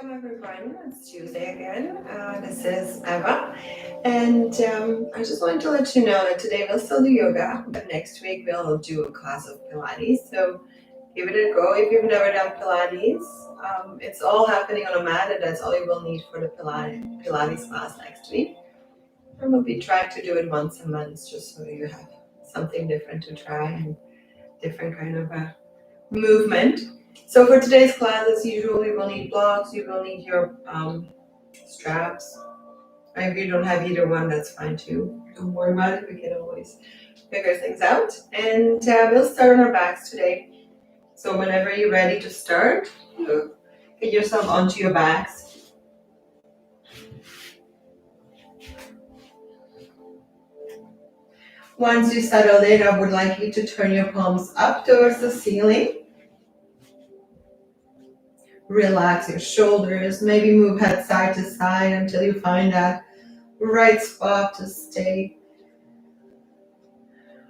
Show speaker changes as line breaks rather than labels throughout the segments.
Welcome everyone. It's Tuesday again. This is Eva, and I just wanted to let you know that today we'll still do yoga, but next week we'll do a class of Pilates. So give it a go if you've never done Pilates. It's all happening on a mat, and that's all you will need for the Pilates class next week. And we'll be trying to do it once a month, just so you have something different to try and different kind of movement. So for today's class, as usual, you will need blocks, you will need your straps. Or if you don't have either one, that's fine too. Don't worry about it, we can always figure things out. And we'll start on our backs today. So whenever you're ready to start, you get yourself onto your backs. Once you settle in, I would like you to turn your palms up towards the ceiling. Relax your shoulders, maybe move head side to side until you find that right spot to stay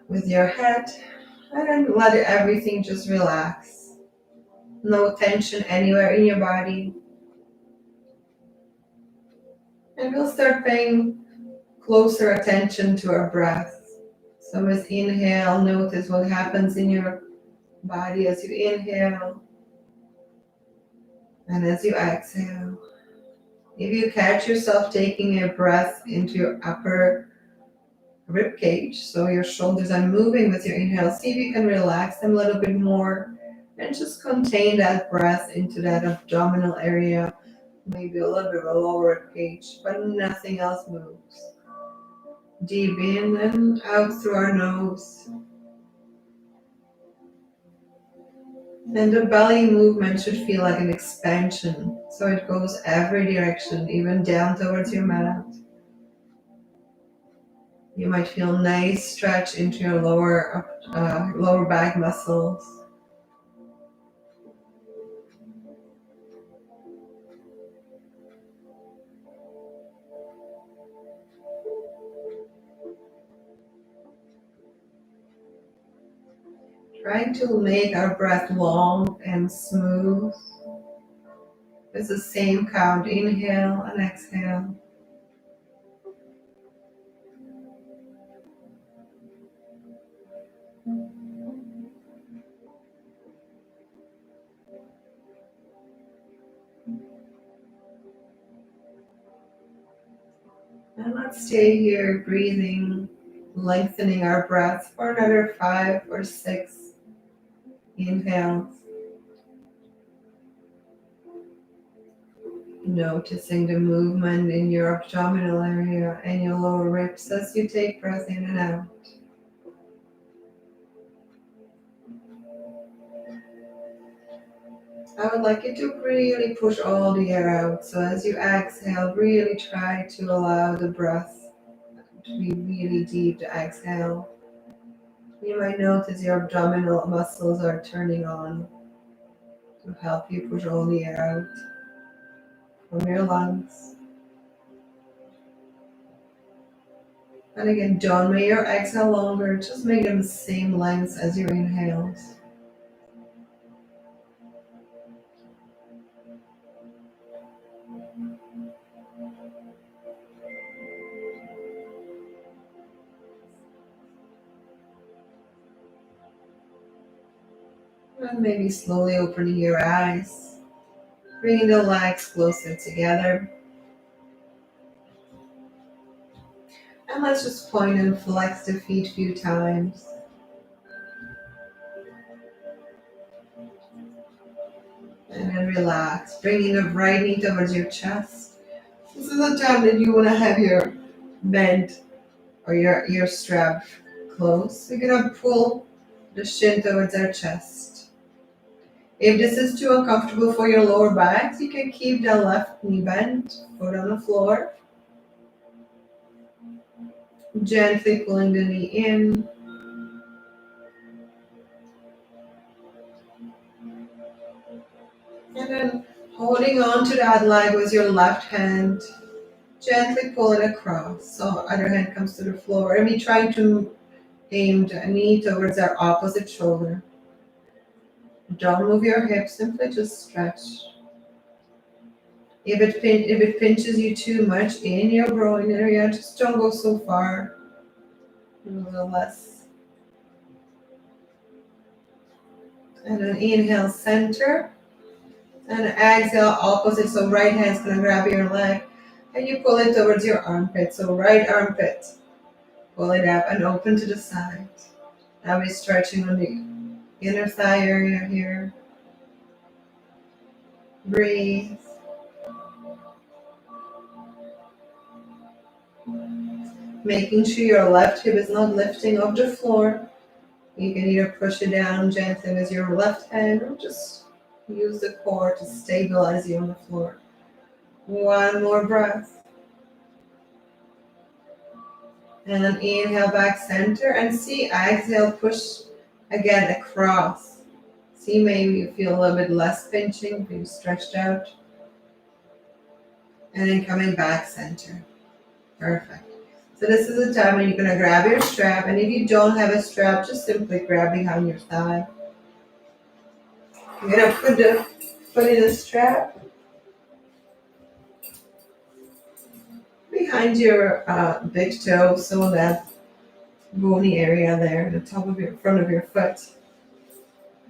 with your head, and then let everything just relax. No tension anywhere in your body. And we'll start paying closer attention to our breath. So as inhale, notice what happens in your body as you inhale and as you exhale. If you catch yourself taking a breath into your upper rib cage, so your shoulders are moving with your inhale, see if you can relax them a little bit more and just contain that breath into that abdominal area, maybe a little bit of a lower rib cage, but nothing else moves. Deep in and out through our nose. And the belly movement should feel like an expansion, so it goes every direction, even down towards your mat. You might feel a nice stretch into your lower back muscles. Trying to make our breath long and smooth. With the same count, inhale and exhale. And let's stay here breathing, lengthening our breath for another 5 or 6 inhales. Noticing the movement in your abdominal area and your lower ribs as you take breath in and out. I would like you to really push all the air out. So as you exhale, really try to allow the breath to be really deep to exhale. You might notice your abdominal muscles are turning on to help you push all the air out from your lungs. And again, don't make your exhale longer, just make them the same length as your inhales. And maybe slowly opening your eyes, bringing the legs closer together. And let's just point and flex the feet a few times. And then relax, bringing the right knee towards your chest. This is the time that you want to have your bend or your strap close. We're going to pull the shin towards our chest. If this is too uncomfortable for your lower back, you can keep the left knee bent, foot on the floor. Gently pulling the knee in. And then holding on to that leg with your left hand. Gently pull it across. So other hand comes to the floor. And we try to aim the knee towards our opposite shoulder. Don't move your hips, simply just stretch. If it pinches you too much in your groin area, just don't go so far. A little less. And then inhale, center. And exhale, opposite. So right hand's gonna grab your leg and you pull it towards your armpit. So right armpit, pull it up and open to the side. Now we're stretching on the inner thigh area here. Breathe. Making sure your left hip is not lifting off the floor. You can either push it down gently with your left hand or just use the core to stabilize you on the floor. One more breath. And then inhale back center and see, exhale, push again across. See, maybe you feel a little bit less pinching, being stretched out. And then coming back center. Perfect. So this is the time when you're going to grab your strap. And if you don't have a strap, just simply grab behind your thigh. You're going to put the foot in the strap behind your big toe, so that bony area there, the top of your front of your foot.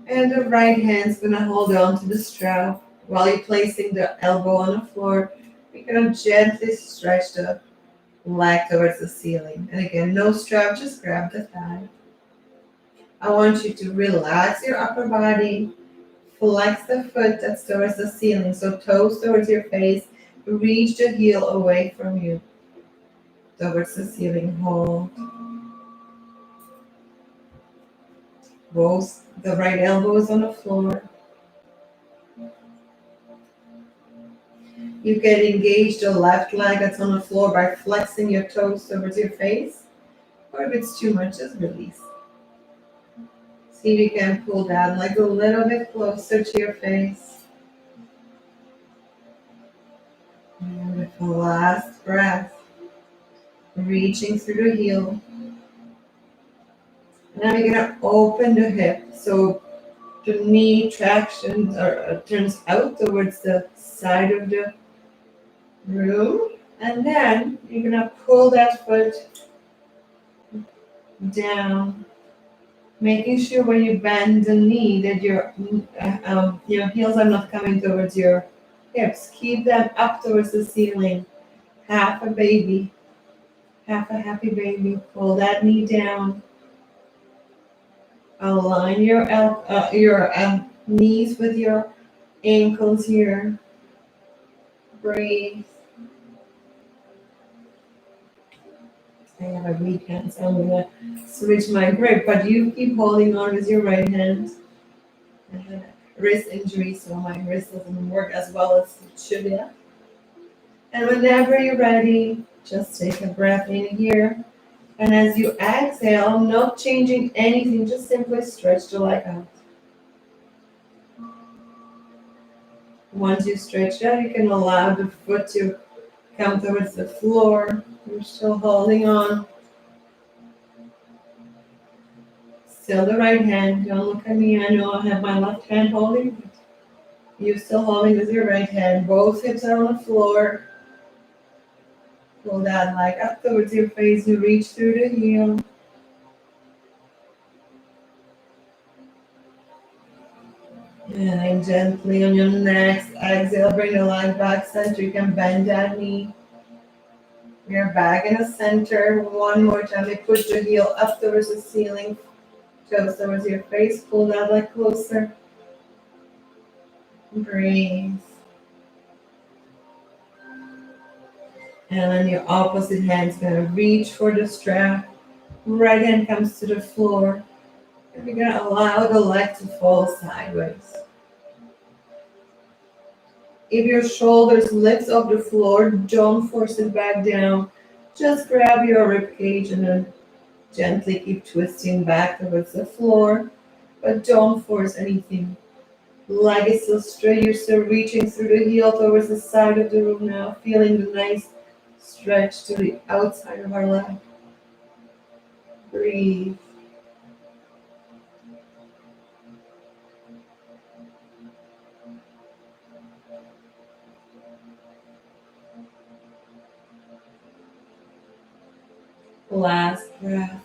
And the right hand's gonna hold on to the strap while you're placing the elbow on the floor. You're gonna gently stretch the leg towards the ceiling. And again, no strap, just grab the thigh. I want you to relax your upper body, flex the foot that's towards the ceiling, so toes towards your face, reach the heel away from you, towards the ceiling, hold. Both the right elbow is on the floor. You can engage the left leg that's on the floor by flexing your toes towards your face. Or if it's too much, just release. See if you can pull that leg a little bit closer to your face. And with the last breath, reaching through the heel. Now you're gonna open the hip, so the knee traction turns out towards the side of the room, and then you're gonna pull that foot down, making sure when you bend the knee that your heels are not coming towards your hips. Keep them up towards the ceiling. Half a baby, half a happy baby. Pull that knee down. Align your knees with your ankles here. Breathe. I have a weak hand, so I'm going to switch my grip, but you keep holding on with your right hand. I had a wrist injury, so my wrist doesn't work as well as it should yet. And whenever you're ready, just take a breath in here. And as you exhale, not changing anything, just simply stretch the leg out. Once you stretch out, you can allow the foot to come towards the floor. You're still holding on. Still the right hand. Don't look at me. I know I have my left hand holding, but you're still holding with your right hand. Both hips are on the floor. Pull that leg up towards your face. You reach through the heel. And then gently on your next exhale, bring the leg back center. You can bend that knee. You're back in the center. One more time. You push the heel up towards the ceiling. Toes towards your face. Pull that leg closer. Breathe. And then your opposite hand's going to reach for the strap. Right hand comes to the floor. And you're going to allow the leg to fall sideways. If your shoulders lift off the floor, don't force it back down. Just grab your rib cage and then gently keep twisting back towards the floor. But don't force anything. Leg is still straight. You're still reaching through the heel towards the side of the room now. Feeling the nice stretch to the outside of our leg. Breathe. breath.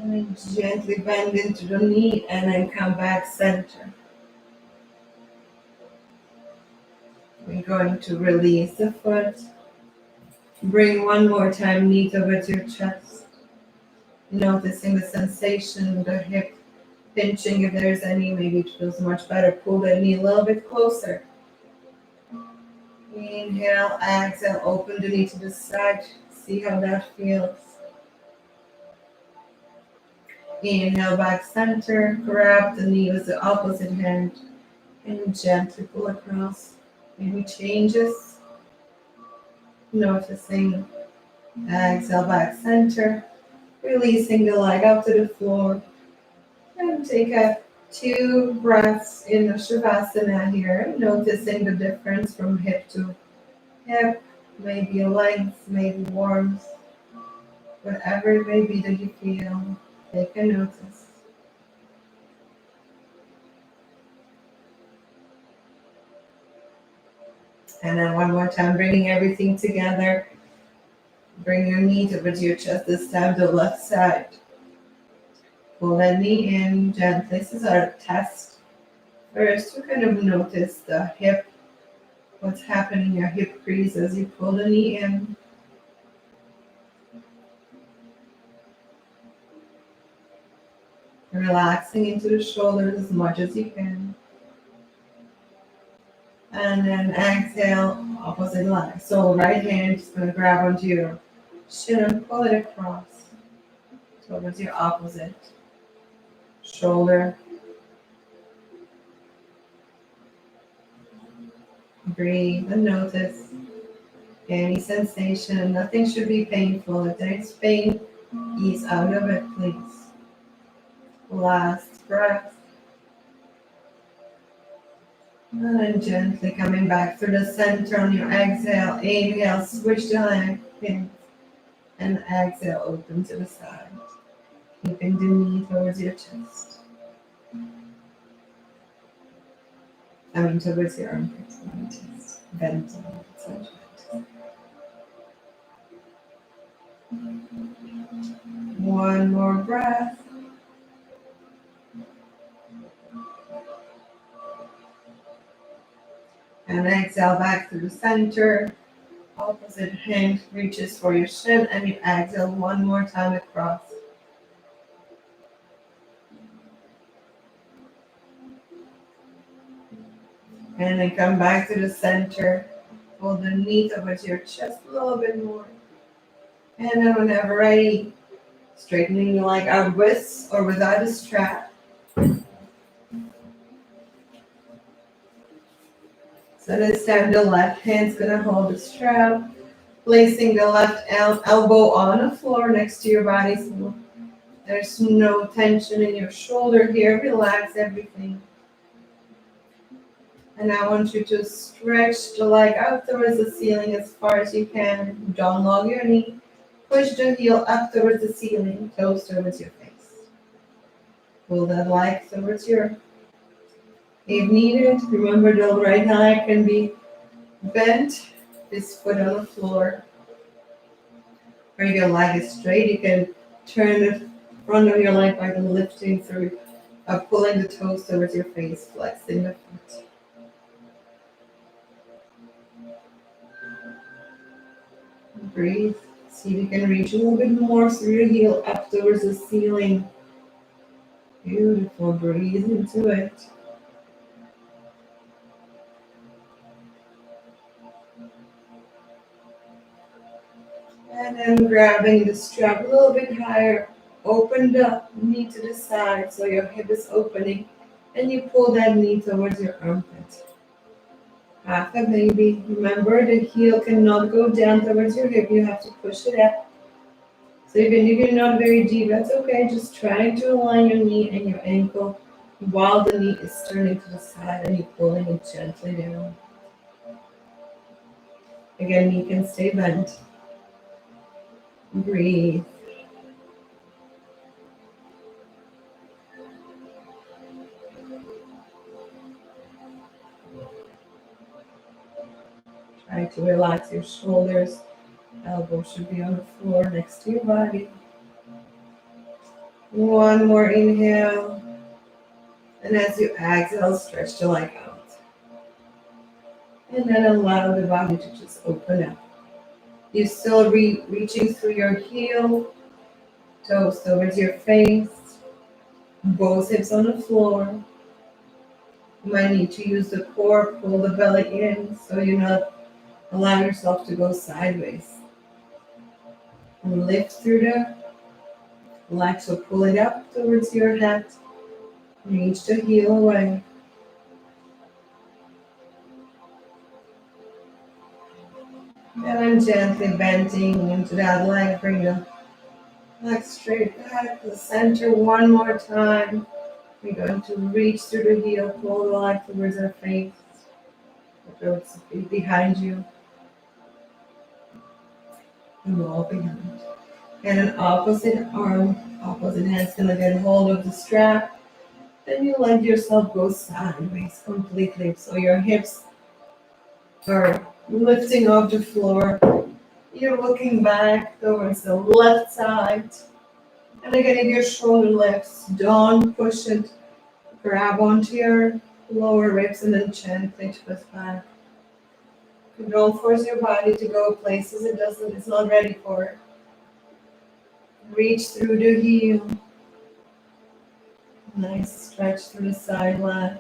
And then gently bend into the knee and then come back center. We're going to release the foot. Bring one more time knee towards your chest. Noticing the sensation, the hip pinching if there's any. Maybe it feels much better. Pull the knee a little bit closer. Inhale, exhale, open the knee to the side. See how that feels. Inhale, back center. Grab the knee with the opposite hand and gently pull across. Maybe changes. Noticing. Exhale, back center. Releasing the leg up to the floor. And take a 2 breaths in the Shavasana here. Noticing the difference from hip to hip. Maybe length, maybe warmth. Whatever it may be that you feel, take a notice. And then one more time, bringing everything together. Bring your knee towards your chest, this time the left side. Pull that knee in gently. This is our test. First, you kind of notice the hip, what's happening in your hip crease as you pull the knee in. Relaxing into the shoulders as much as you can. And then exhale, opposite leg. So right hand is going to grab onto your shin and pull it across towards your opposite shoulder. Breathe and notice any sensation. Nothing should be painful. If there is pain, ease out of it, please. Last breath. And then gently coming back through the center on your exhale. Inhale, switch the leg in. And exhale, open to the side. Keeping the knee towards your chest. Towards your armpits, not your chest. Bend on one more breath. And exhale back to the center. Opposite hand reaches for your shin and you exhale one more time across. And then come back to the center. Pull the knee towards your chest a little bit more. And then whenever ready, straightening the leg out with or without a strap. So this time the left hand's gonna hold the strap, placing the left elbow on the floor next to your body. So there's no tension in your shoulder here. Relax everything. And I want you to stretch the leg out towards the ceiling as far as you can. Don't log your knee. Push the heel up towards the ceiling, toes towards your face. Pull that leg towards your. If needed, remember the right leg can be bent, this foot on the floor. Or your leg is straight, you can turn the front of your leg by lifting through, pulling the toes towards your face, flexing the foot. Breathe. See if you can reach a little bit more through your heel up towards the ceiling. Beautiful. Breathe into it. And then grabbing the strap a little bit higher. Open the knee to the side so your hip is opening. And you pull that knee towards your armpit. Half a baby. Remember, the heel cannot go down towards your hip. You have to push it up. So even if you're not very deep, that's okay. Just try to align your knee and your ankle while the knee is turning to the side and you're pulling it gently down. Again, you can stay bent. Breathe. Try to relax your shoulders. Elbow should be on the floor next to your body. One more inhale. And as you exhale, stretch the leg out. And then allow the body to just open up. You're still reaching through your heel, toes towards your face, both hips on the floor. You might need to use the core, pull the belly in so you're not allowing yourself to go sideways. And lift through the leg, so pull it up towards your head. Reach the heel away. And I'm gently bending into that leg. Bring the leg straight back to the center one more time. We're going to reach through the heel, pull the leg towards our face. The throat's behind you. And roll behind. And an opposite arm, opposite hand's gonna get hold of the strap. Then you let yourself go sideways completely. So your hips are lifting off the floor. You're looking back towards the left side. And again, if your shoulder lifts, don't push it. Grab onto your lower ribs and then gently twist back. Don't force your body to go places it's not ready for. Reach through the heel. Nice stretch through the side leg.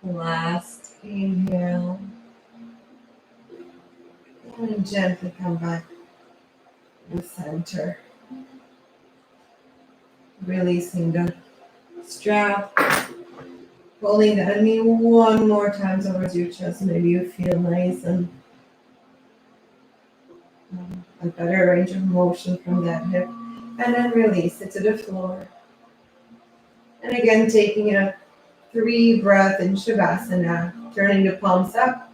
Last inhale. And gently come back to the center. Releasing the strap. Pulling the knee one more time towards your chest. Maybe you feel nice and a better range of motion from that hip. And then release it to the floor. And again, taking a 3 breath in Shavasana. Turning the palms up.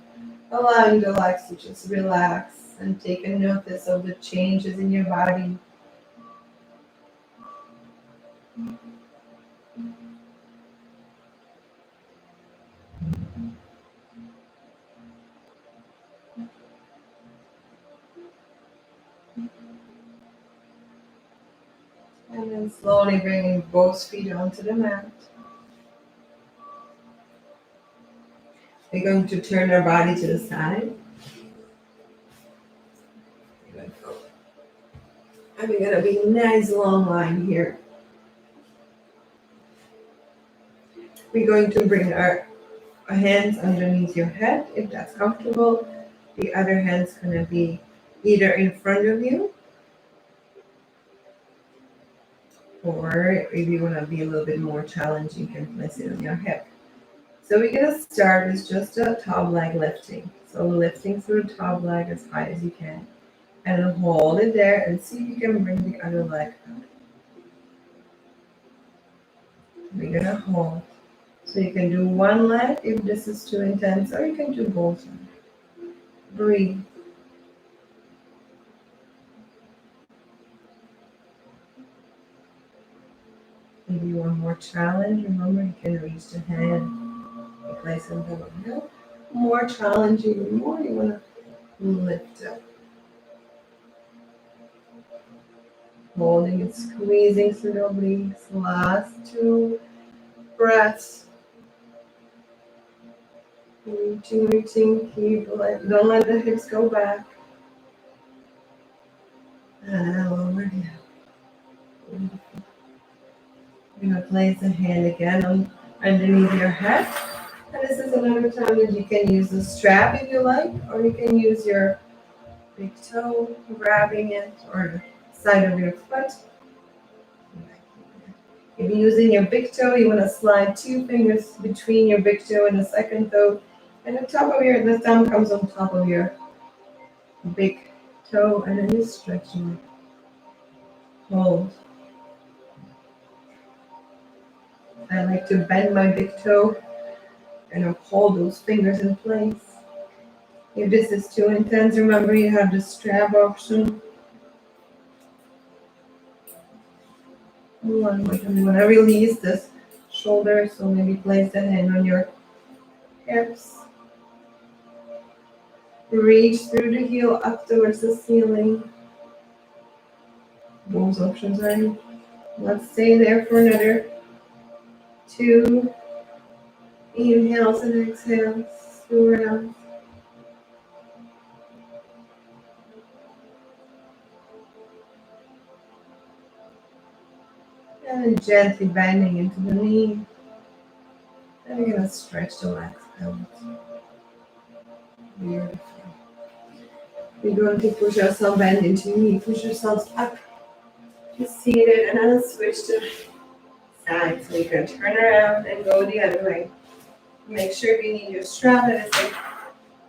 Allowing the legs to just relax and take a notice of the changes in your body. And then slowly bringing both feet onto the mat. We're going to turn our body to the side. And we're going to be nice long line here. We're going to bring our hands underneath your head if that's comfortable. The other hand's going to be either in front of you, or if you want to be a little bit more challenged, you can place it on your hip. So we're going to start with just a top leg lifting. So lifting through the top leg as high as you can. And then hold it there and see if you can bring the other leg up. We're going to hold. So you can do one leg if this is too intense, or you can do both. Breathe. If you want more challenge, remember you can reach the hand and place it on the hill. More challenging, the more you want to lift up. Holding and squeezing through the obliques. Last 2 breaths. Reaching, don't let the hips go back. And lower down. You're going to place the hand again underneath your head. And this is another time that you can use the strap if you like, or you can use your big toe, grabbing it, or the side of your foot. If you're using your big toe, you want to slide 2 fingers between your big toe and the second toe. And the thumb comes on top of your big toe, and then you're stretching it. Hold. I like to bend my big toe and hold those fingers in place. If this is too intense, remember you have the strap option. One more time. You want to release this shoulder, so maybe place the hand on your hips. Reach through the heel up towards the ceiling. Both options are in. Let's stay there for another 2 inhales and exhales. Around. And gently bending into the knee. And we're going to stretch the legs out. Beautiful. We're going to push ourselves bend into the knee. Push yourselves up to seated, and then switch to side. So you can turn around and go the other way. Make sure you need your strap that is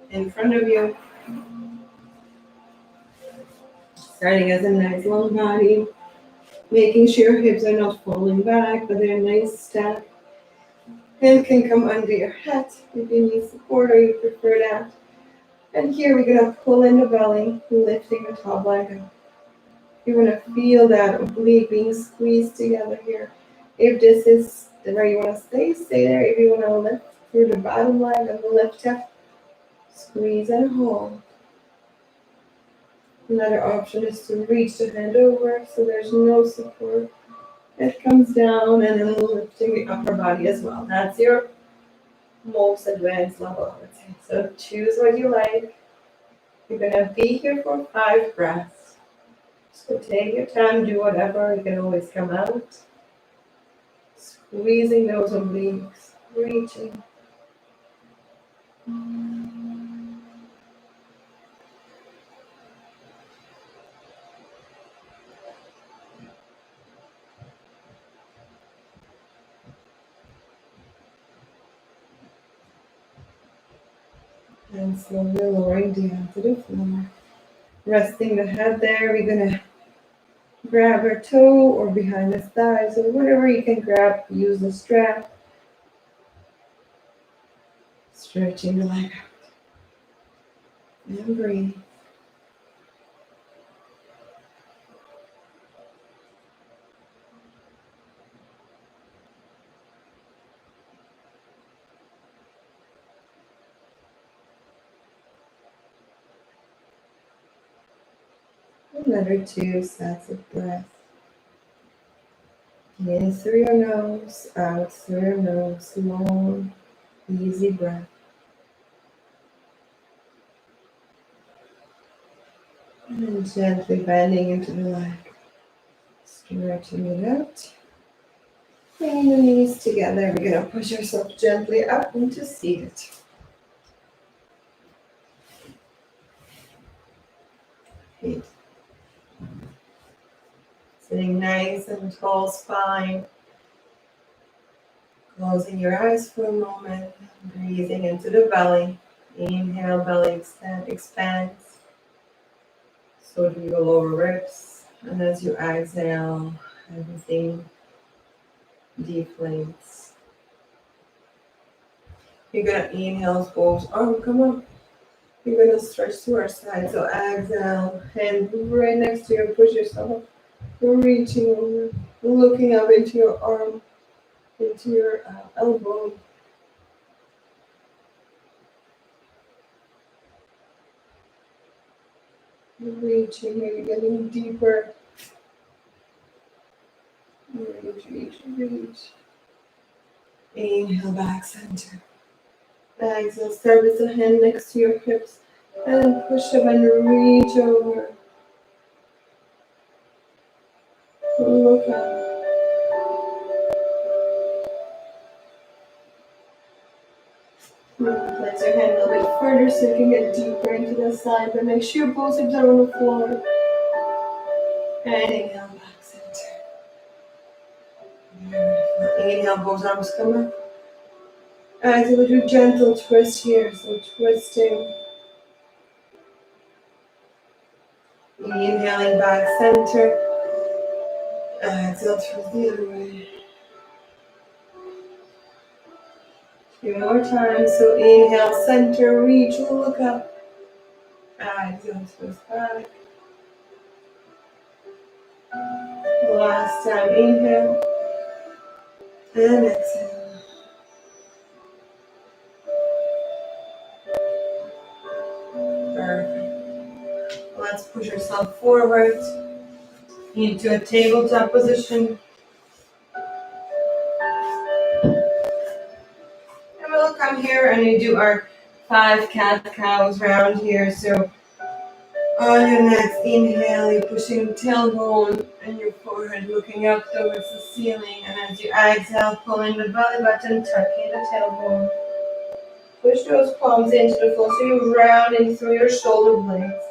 in front of you. Starting as a nice long body. Making sure your hips are not falling back, but they're a nice stack. Hand can come under your head if you need support or you prefer that. And here we're going to pull in the belly, lifting the top leg up. You're going to feel that oblique being squeezed together here. If this is where you want to stay, stay there. If you want to lift through the bottom leg and the lift up, squeeze and hold. Another option is to reach the hand over so there's no support. It comes down and then lifting the upper body as well. That's your most advanced level, I would say. So choose what you like. You're going to be here for 5 breaths. So take your time, do whatever. You can always come out. Squeezing those obliques, reaching. And slowly lowering down to the floor. Resting the head there, we're going to grab our toe or behind the thighs or whatever you can grab. Use the strap. Stretching the leg out. And breathe. Another 2 sets of breath. In through your nose, out through your nose. Long, easy breath. And gently bending into the leg. Stretching it out. Bring the knees together. We're going to push yourself gently up into seated. Feet. Sitting nice and tall spine. Closing your eyes for a moment. Breathing into the belly. Inhale, belly expands. So do your lower ribs. And as you exhale, everything deflates. You're going to inhale, both arms come up. You're going to stretch to our side. So exhale, hand right next to you. Push yourself up. You're reaching over, looking up into your arm, into your elbow. You're reaching here, you're getting deeper. Reach. Inhale, back center. Exhale, start with the hand next to your hips. And push up and reach over. Look up. Place your hand a little bit further so you can get deeper into the side, but make sure both hips are on the floor. And inhale, back center. Beautiful. Inhale, both arms come up. Exhale, we'll do gentle twist here, so twisting. Inhaling back center. Exhale, twist the other way. 2 more times. So inhale, center, reach, look up. Exhale, twist back. Last time, inhale and exhale. Perfect. Let's push yourself forward into a tabletop position. And we'll come here and we do our 5 cat-cows round here. So on your next inhale, you're pushing your tailbone and your forehead looking up towards the ceiling. And as you exhale, pulling the belly button, tucking the tailbone. Push those palms into the floor so you're rounding through your shoulder blades.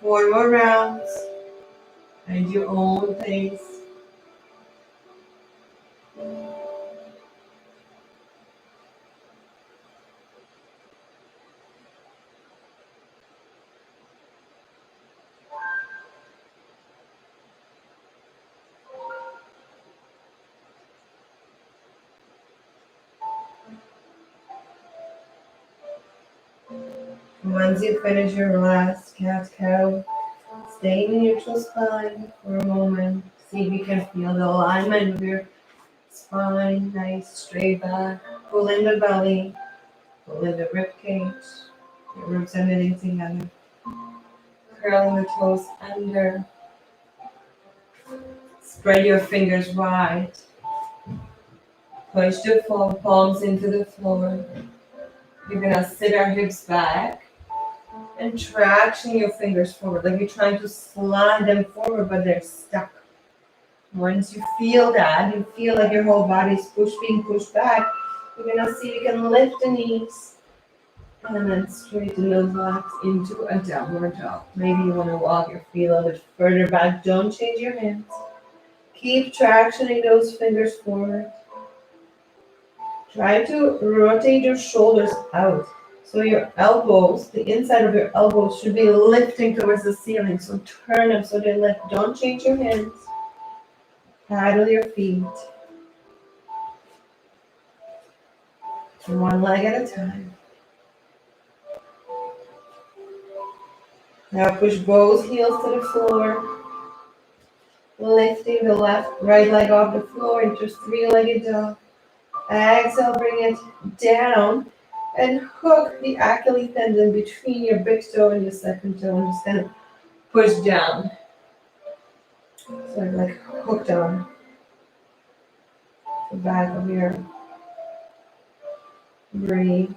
4 more rounds at your own pace. Once you finish your last cat-cow, stay in neutral spine for a moment. See if you can feel the alignment of your spine, nice straight back. Pull in the belly, pull in the rib cage. Your ribs are knitting together. Curling the toes under. Spread your fingers wide. Push the palms into the floor. You're gonna sit our hips back and traction your fingers forward, like you're trying to slide them forward, but they're stuck. Once you feel that, you feel like your whole body's being pushed back, you're gonna see you can lift the knees and then straighten those legs into a downward dog. Maybe you want to walk your feet a little bit further back. Don't change your hands. Keep tractioning those fingers forward. Try to rotate your shoulders out. So your elbows, the inside of your elbows should be lifting towards the ceiling. So turn them so they lift. Don't change your hands. Paddle your feet. One leg at a time. Now push both heels to the floor. Lifting the right leg off the floor into 3-legged dog. Exhale, bring it down and hook the Achilles tendon between your big toe and your second toe and just kind of push down. So like hook down the back of your breathe.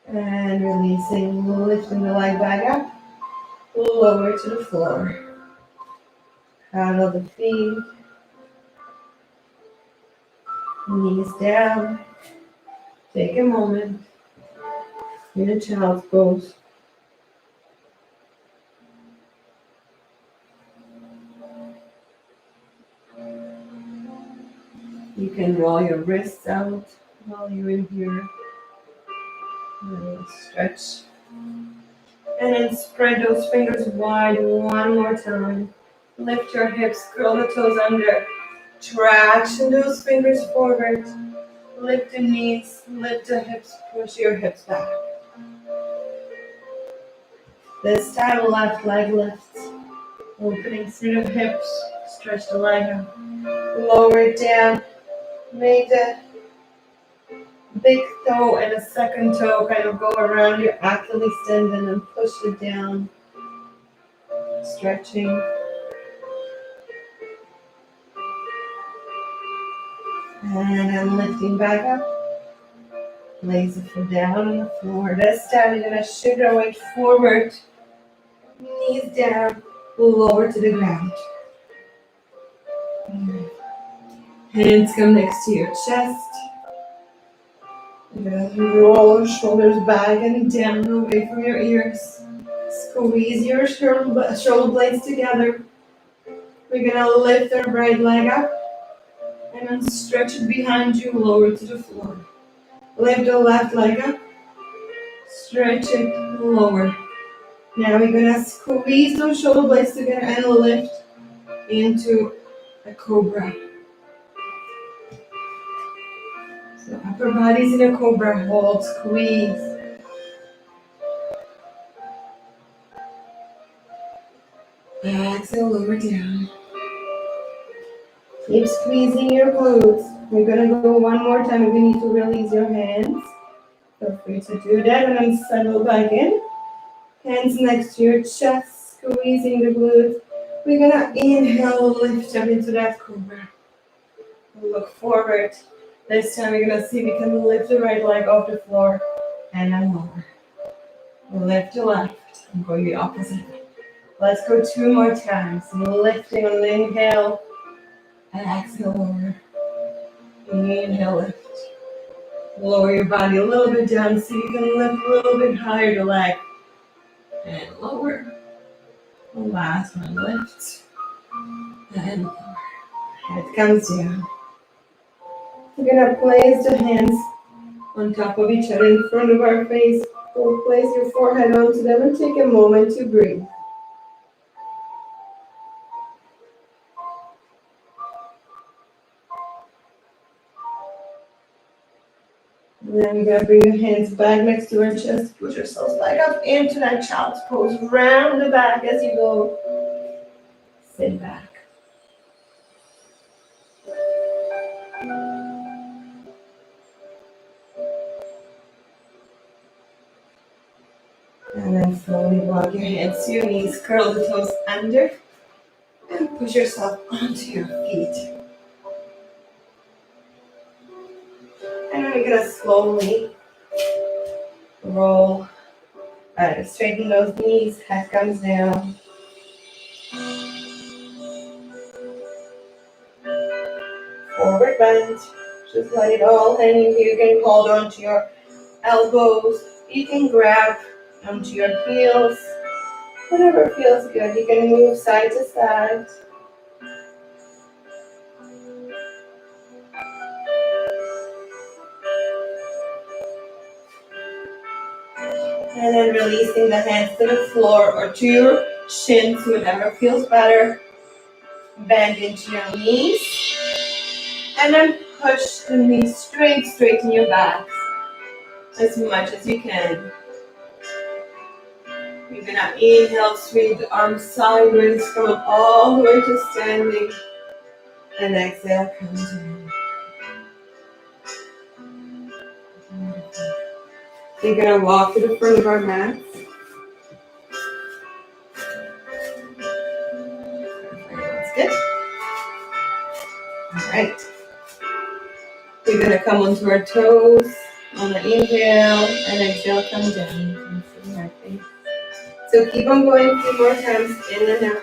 And releasing, lifting the leg back up, lower to the floor. Paddle the feet, knees down. Take a moment in a child's pose. You can roll your wrists out while you're in here. Stretch. And then spread those fingers wide one more time. Lift your hips, curl the toes under. Traction those fingers forward. Lift the knees, lift the hips, push your hips back. This time, left leg lifts. Opening through the hips, stretch the leg up. Lower it down. Make the big toe and a second toe kind of go around your Achilles tendon and push it down. Stretching. And I'm lifting back up. Lays the foot down on the floor. This time you're going to shift your weight forward. Knees down. Lower to the ground. Hands come next to your chest. You're going to roll your shoulders back and down away from your ears. Squeeze your shoulder blades together. We're going to lift our right leg up. And then stretch it behind you, lower to the floor. Lift the left leg up. Stretch it, lower. Now we're going to squeeze those shoulder blades together and lift into a cobra. So upper body's in a cobra, hold, squeeze. Exhale, lower down. Keep squeezing your glutes. We're gonna go one more time. If you need to release your hands, feel free to do that and then settle back in. Hands next to your chest, squeezing the glutes. We're gonna inhale, lift up into that cobra. Look forward. This time we're gonna see if we can lift the right leg off the floor and then lower. Lift the left and go the opposite. Let's go 2 more times. Lifting on the inhale and exhale lower. Inhale, lift. Lower your body a little bit down so you can lift a little bit higher the leg. And lower. The last one, lift. And lower. Head comes down. We're gonna place the hands on top of each other in front of our face. Go place your forehead onto them and take a moment to breathe. And then we're gonna bring your hands back next to our chest. Push yourselves back up into that child's pose. Round the back as you go. Sit back. And then slowly walk your hands to your knees, curl the toes under, and push yourself onto your feet. And then we're gonna slowly roll, straighten those knees, head comes down. Forward bend, just let it all hang. You can hold on to your elbows, you can grab onto your heels, whatever feels good. You can move side to side. And then releasing the hands to the floor or to your shins, whatever feels better. Bend into your knees. And then push the knees straight, straighten your back as much as you can. You're gonna inhale, sweep the arms sideways, come up all the way to standing. And exhale, come down. You're gonna walk to the front of our mats. That's good. All right. We're gonna come onto our toes on the inhale and exhale, come down. So keep on going a few more times in and out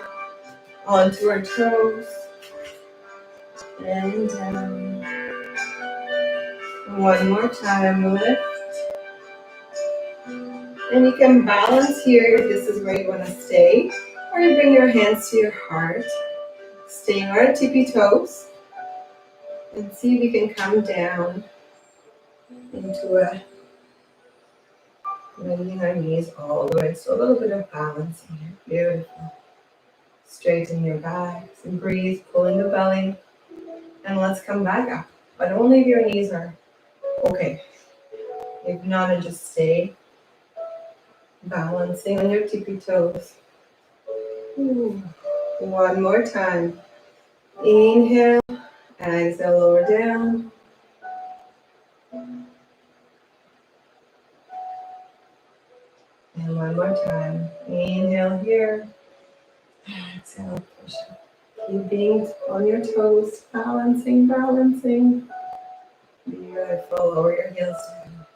onto our toes and down. One more time, lift. And you can balance here if this is where you want to stay, or you bring your hands to your heart, staying on our tippy toes, and see if you can come down into a bending our knees all the way. So a little bit of balance here. Beautiful. Straighten your back and breathe, pull in the belly, and let's come back up. But only if your knees are okay. If not, then just stay balancing on your tippy toes. One more time. Inhale, exhale, lower down. And one more time. Inhale here. Exhale, push up. Keep being on your toes, balancing, balancing. Beautiful. Lower your heels down.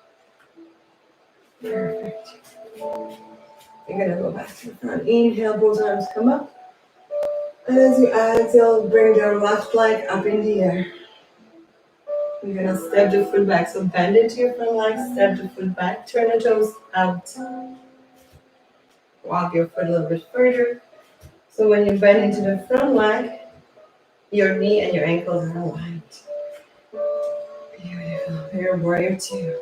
Perfect. You're going to go back to the front. Inhale, both arms come up. And as you exhale, bring your left leg up in the air. You're going to step the foot back. So bend into your front leg, step the foot back, turn the toes out. Walk your foot a little bit further. So when you bend into the front leg, your knee and your ankles are aligned. Beautiful. Here, warrior two.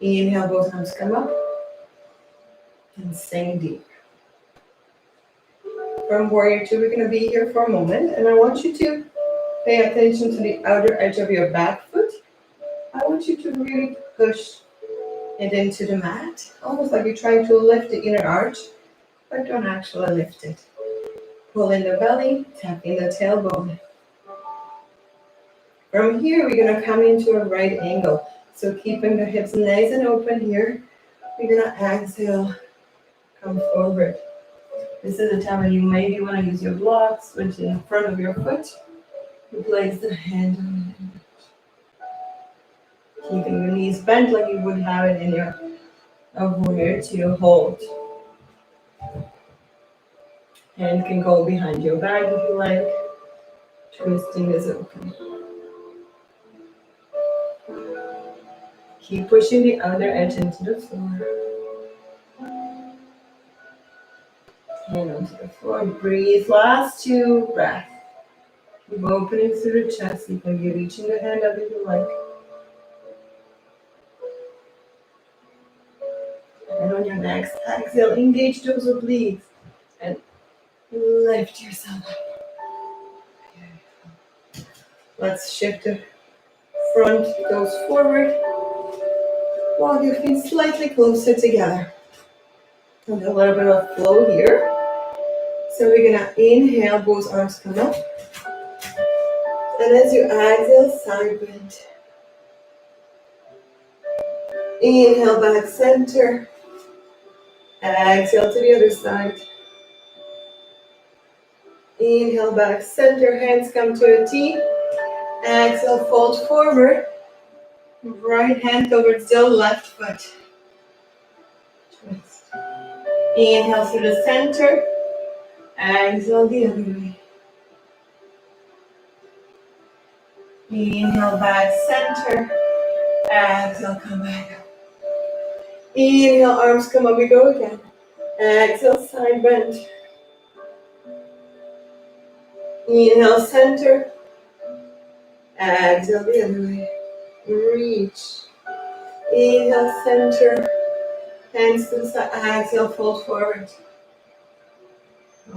Inhale, both arms come up. And sink deep. From warrior two, we're going to be here for a moment. And I want you to pay attention to the outer edge of your back foot. I want you to really push it into the mat. Almost like you're trying to lift the inner arch, but don't actually lift it. Pull in the belly, tap in the tailbone. From here, we're gonna come into a right angle. So keeping the hips nice and open here, we're gonna exhale, come forward. This is the time when you maybe wanna use your blocks, which is in front of your foot. You place the hand on it. Keeping your knees bent like you would have it in your warrior to hold. Hand can go behind your back if you like. Twisting is open. Keep pushing the outer edge into the floor. Hand onto the floor. Breathe. Last 2 breaths. Keep opening through the chest. You can be reaching the hand up if you like. And on your next exhale, engage those obliques and lift yourself up. Let's shift the front toes forward. Walk your feet slightly closer together. And a little bit of flow here. So we're gonna inhale, both arms come up. And as you exhale, side bend. Inhale, back center. Exhale to the other side. Inhale, back center. Hands come to a T. Exhale, fold forward. Right hand towards the left foot. Twist. Inhale through the center. Exhale the other way. Inhale, back center. Exhale, come back up. Inhale, arms come up, we go again. Exhale, side bend. Inhale, center. Exhale the other way. Reach. Inhale, center. Hands to the side. Exhale, fold forward.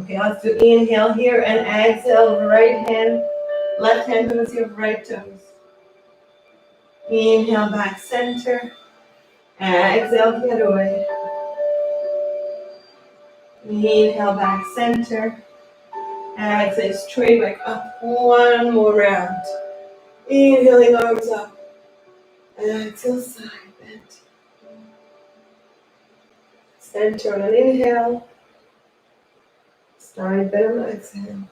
Okay, let's do inhale here and exhale, right hand, left hand towards your right toes. Inhale, back center. Exhale the other way. Inhale, back center. Exhale, straight back up. One more round. Inhaling, arms up. Exhale, side bend. Center on an inhale. Side bend on exhale.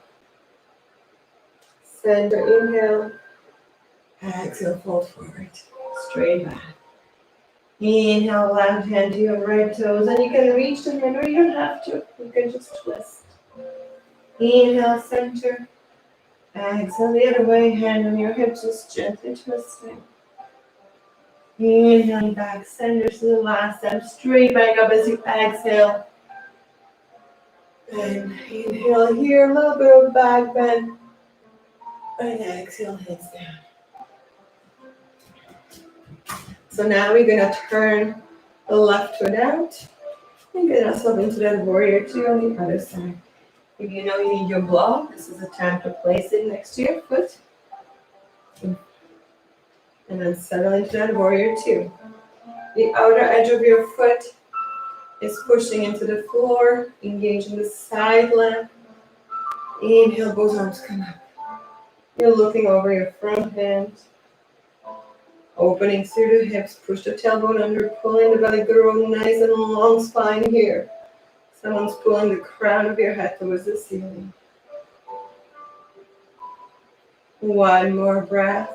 Center, inhale. Exhale, fold forward. Straight back. Inhale, left hand to your right toes. And you can reach the hand or you don't have to. You can just twist. Inhale, center. Exhale the other way. Hand on your hips, just gently twisting. Inhaling back, center to the last step. Straight back up as you exhale. And inhale here, a little bit of back bend. And exhale, hands down. So now we're going to turn the left foot out and get ourselves into that warrior 2 on the other side. If you know you need your block, this is the time to place it next to your foot. And then settle into that warrior 2. The outer edge of your foot is pushing into the floor, engaging the side leg. Inhale, both arms come up. You're looking over your front hand. Opening through the hips, push the tailbone under, pulling the belly, grow nice and long spine here. Someone's pulling the crown of your head towards the ceiling. One more breath.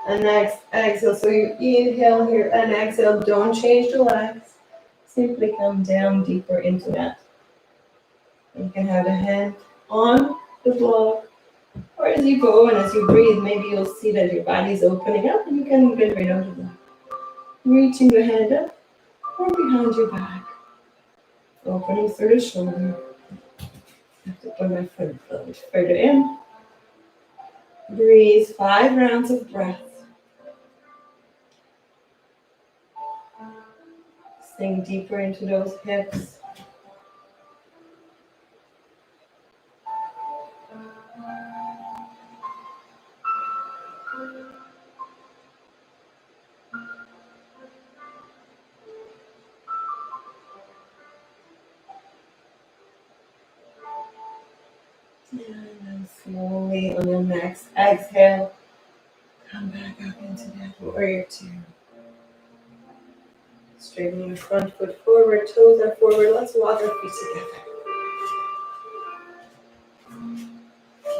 And next, exhale. So you inhale here and exhale. Don't change the legs. Simply come down deeper into that. You can have a hand on the block. Or as you go and as you breathe, maybe you'll see that your body's opening up and you can get right out of that. Reaching the hand up or behind your back. Opening through the shoulder. I have to put my foot a little bit further in. Breathe 5 rounds of breath. Sink deeper into those hips. And then slowly on your next exhale, come back up into that warrior two. Straighten your front foot forward, toes are forward. Let's walk our feet together.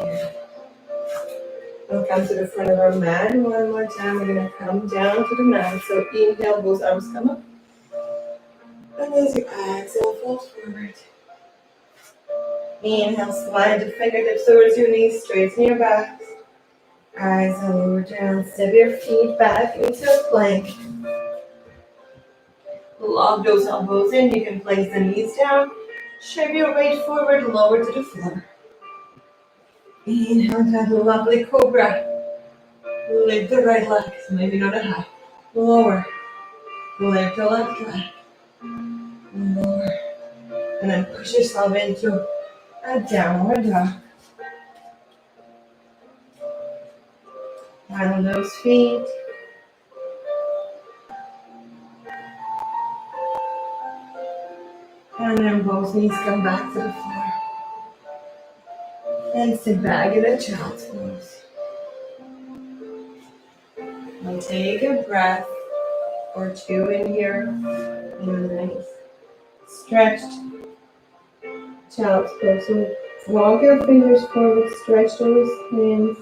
Here. We'll come to the front of our mat. One more time, we're gonna come down to the mat. So inhale, both arms come up. And as you exhale, fold forward. Inhale, slide the fingertips towards your knees, straighten your back. Exhale, lower down, step your feet back into a plank. Lock those elbows in, you can place the knees down. Shift your weight forward, lower to the floor. Inhale, that lovely cobra. Lift the right leg, maybe not a high. Lower. Lift the left leg. Lower. And then push yourself into a downward dog. Handle those feet. And then both knees come back to the floor. And sit back in a child's pose. And take a breath or two in here. And nice. Stretched child's pose. So walk your fingers forward, stretch those hands.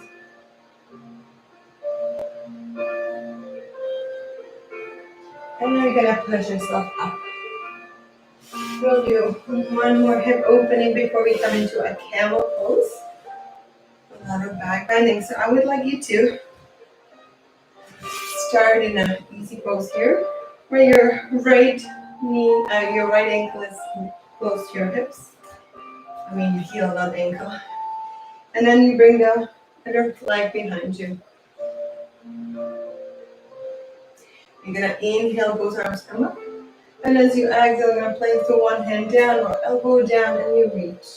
And then you're gonna push yourself up. We'll do one more hip opening before we come into a camel pose. A lot of back bending. So I would like you to start in an easy pose here, where your right knee, your right ankle is close to your hips. I mean your heel, not ankle. And then you bring the other leg behind you. You're gonna inhale, both arms come up. And as you exhale, you're gonna place the one hand down or elbow down and you reach.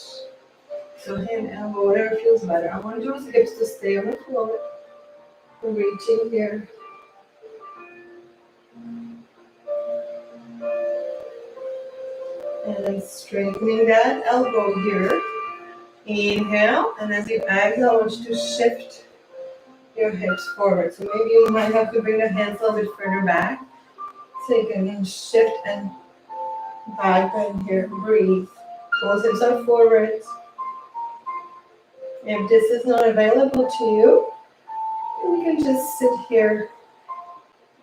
So hand, elbow, whatever feels better. I want those hips to stay on the floor. We're reaching here. And then straightening that elbow here. Inhale, and as you exhale, I want you to shift your hips forward. So maybe you might have to bring the hands a little bit further back. So you can shift and back bend here. Breathe. Both hips are forward. If this is not available to you, you can just sit here.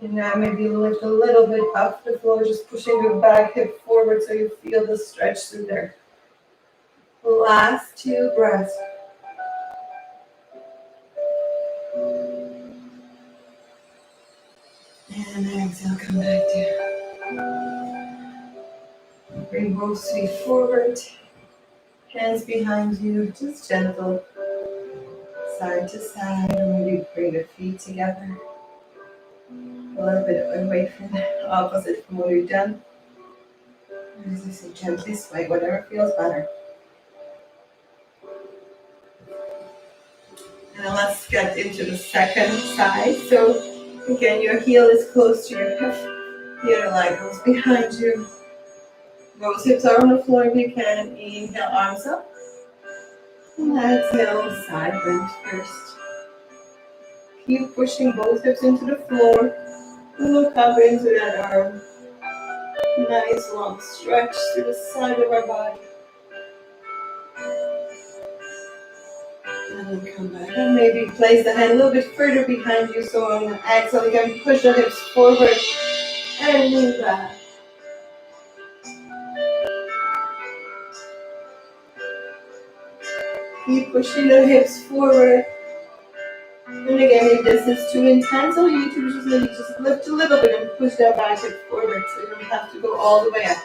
And now maybe lift a little bit off the floor, just pushing your back hip forward so you feel the stretch through there. Last two breaths. And exhale, come back down. Bring both feet forward. Hands behind you, just gentle. Side to side, or maybe bring the feet together. A little bit away from the opposite from what we've done. As I say, gently sway, whatever feels better. And then let's get into the second side. So again, your heel is close to your hip. The other leg goes behind you. Both hips are on the floor if you can. Inhale, arms up. And exhale, side bend first. Keep pushing both hips into the floor. Look up into that arm. Nice long stretch through the side of our body. And then come back. And maybe place the hand a little bit further behind you so on the exhale you can push the hips forward and lean back. Keep pushing the hips forward. And again, if this is too intense, all you need to do is maybe just lift a little bit and push that back hip forward so you don't have to go all the way up.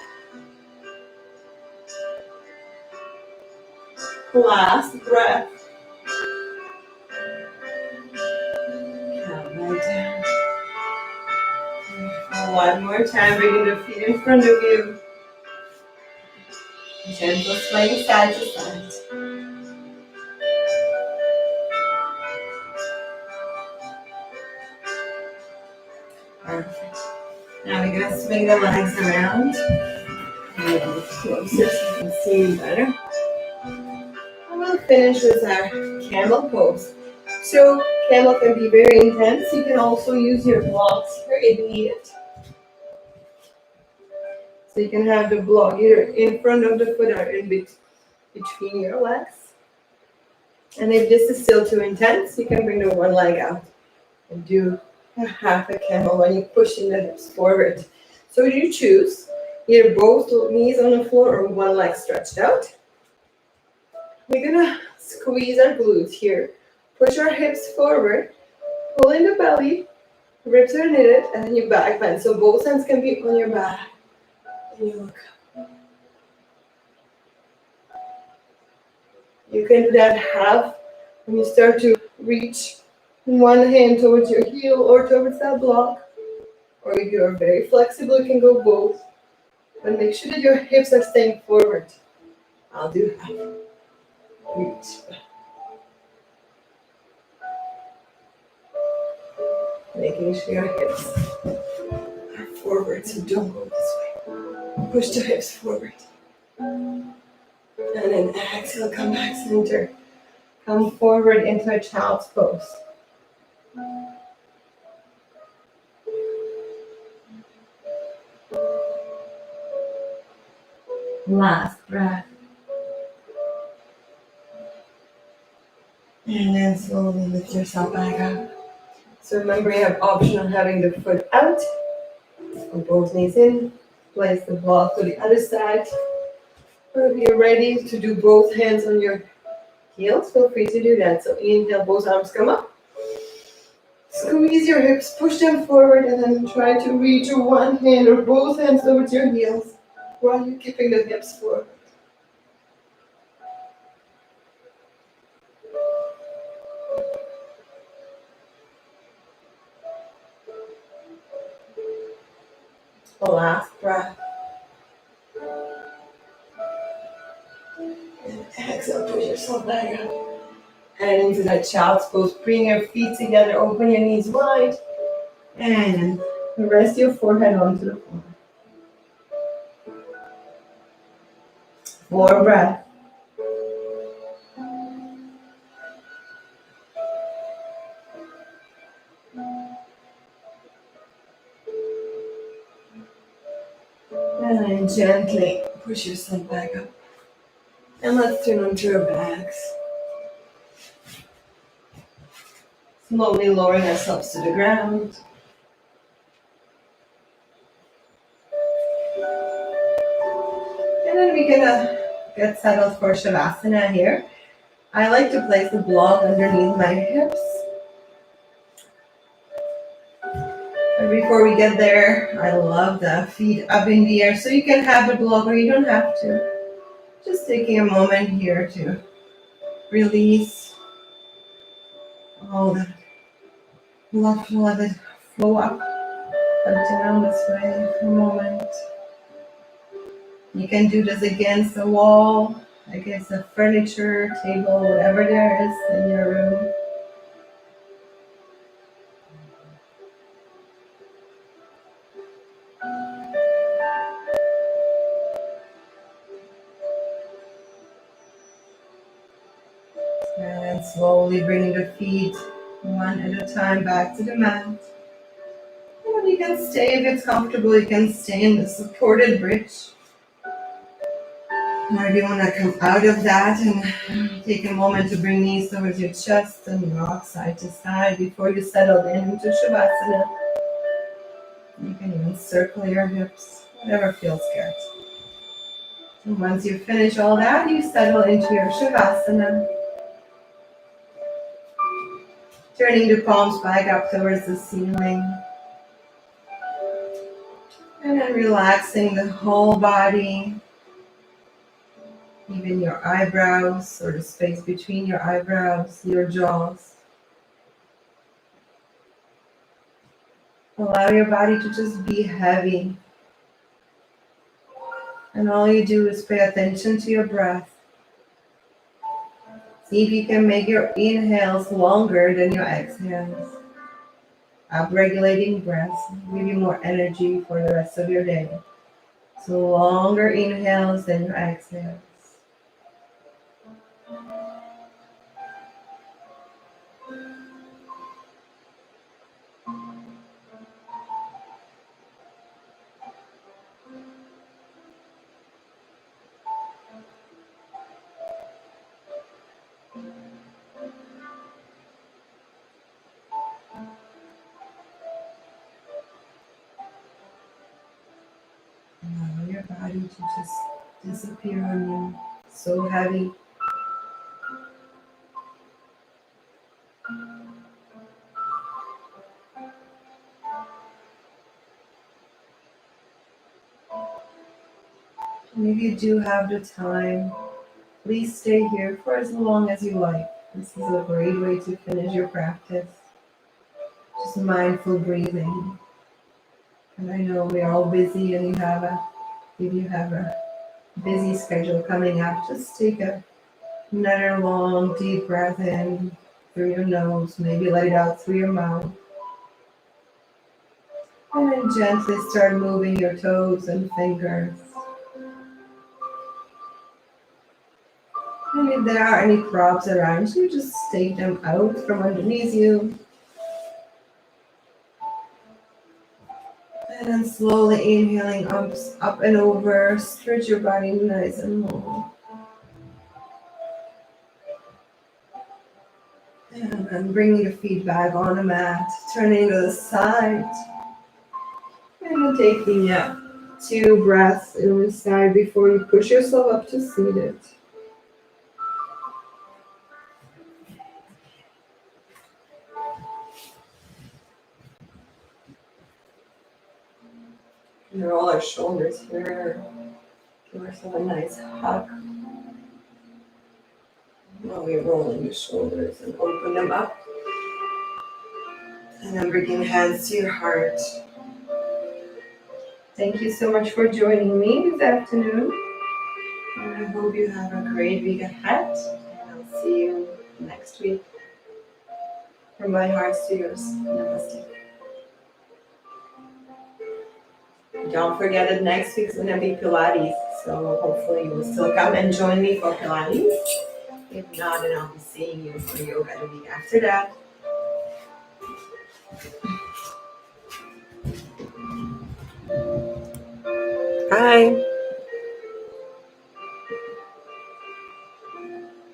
Last breath. Come back down. One more time, bringing the feet in front of you. Gentle swaying side to side. Perfect. Now we're going to swing the legs around. A little closer so you can see better. And we'll finish with our camel pose. So camel can be very intense. You can also use your blocks here if you need it. So you can have the block either in front of the foot or in between your legs. And if this is still too intense, you can bring the one leg out and do a half a camel when you're pushing the hips forward. So you choose either both knees on the floor or one leg stretched out. We're gonna squeeze our glutes here. Push our hips forward, pull in the belly, ribs are knitted, and then you back bend. So both hands can be on your back. And you look up. You can do that half when you start to reach one hand towards your heel or towards that block. Or if you are very flexible, you can go both. But make sure that your hips are staying forward. I'll do half. Reach. Making sure your hips are forward, so don't go this way. Push the hips forward. And then exhale, come back center. Come forward into a child's pose. Last breath. And then slowly lift yourself back up. So remember, you have option of having the foot out, or both knees in. Place the block to the other side. Or if you're ready to do both hands on your heels, feel free to do that. So inhale, both arms come up. Squeeze your hips, push them forward, and then try to reach your one hand or both hands towards your heels while you're keeping the hips forward. Last breath. And exhale, push yourself back up. And into that child's pose. Bring your feet together, open your knees wide, and rest your forehead onto the floor. 4 breaths. And then gently push yourself back up. And let's turn onto our backs. Slowly lowering ourselves to the ground. And then we're gonna get settled for Shavasana here. I like to place the block underneath my hips. And before we get there, I love the feet up in the air. So you can have the block or you don't have to. Just taking a moment here to release all the love, let it flow up and down this way for a moment. You can do this against the wall, against the furniture, table, whatever there is in your room. And slowly bring the feet one at a time back to the mat. And you can stay, if it's comfortable, you can stay in the supported bridge. Or if you want to come out of that and take a moment to bring knees towards your chest and rock side to side before you settle into Shavasana. You can even circle your hips, whatever feels good. And once you finish all that, you settle into your Shavasana. Turning the palms back up towards the ceiling. And then relaxing the whole body. Even your eyebrows or the space between your eyebrows, your jaws. Allow your body to just be heavy. And all you do is pay attention to your breath. See if you can make your inhales longer than your exhales. Upregulating breaths give you more energy for the rest of your day. So longer inhales than your exhales. your body to just disappear on you. So heavy. And if you do have the time, please stay here for as long as you like. This is a great way to finish your practice. Just mindful breathing. And I know we're all busy and if you have a busy schedule coming up, just take another long, deep breath in through your nose. Maybe let it out through your mouth. And then gently start moving your toes and fingers. And if there are any props around you, just take them out from underneath you. And then slowly inhaling up and over. Stretch your body nice and long. And then bringing your feet back on the mat. Turning to the side. And then taking 2 breaths inside before you push yourself up to seated. And roll our shoulders here. Give ourselves a nice hug. While we roll in your shoulders and open them up. And then bringing hands to your heart. Thank you so much for joining me this afternoon. And I hope you have a great week ahead. And I'll see you next week. From my heart to yours. Namaste. Don't forget that next week's going to be Pilates. So hopefully you will still come and join me for Pilates. If not, then I'll be seeing you for yoga the week after that. Bye.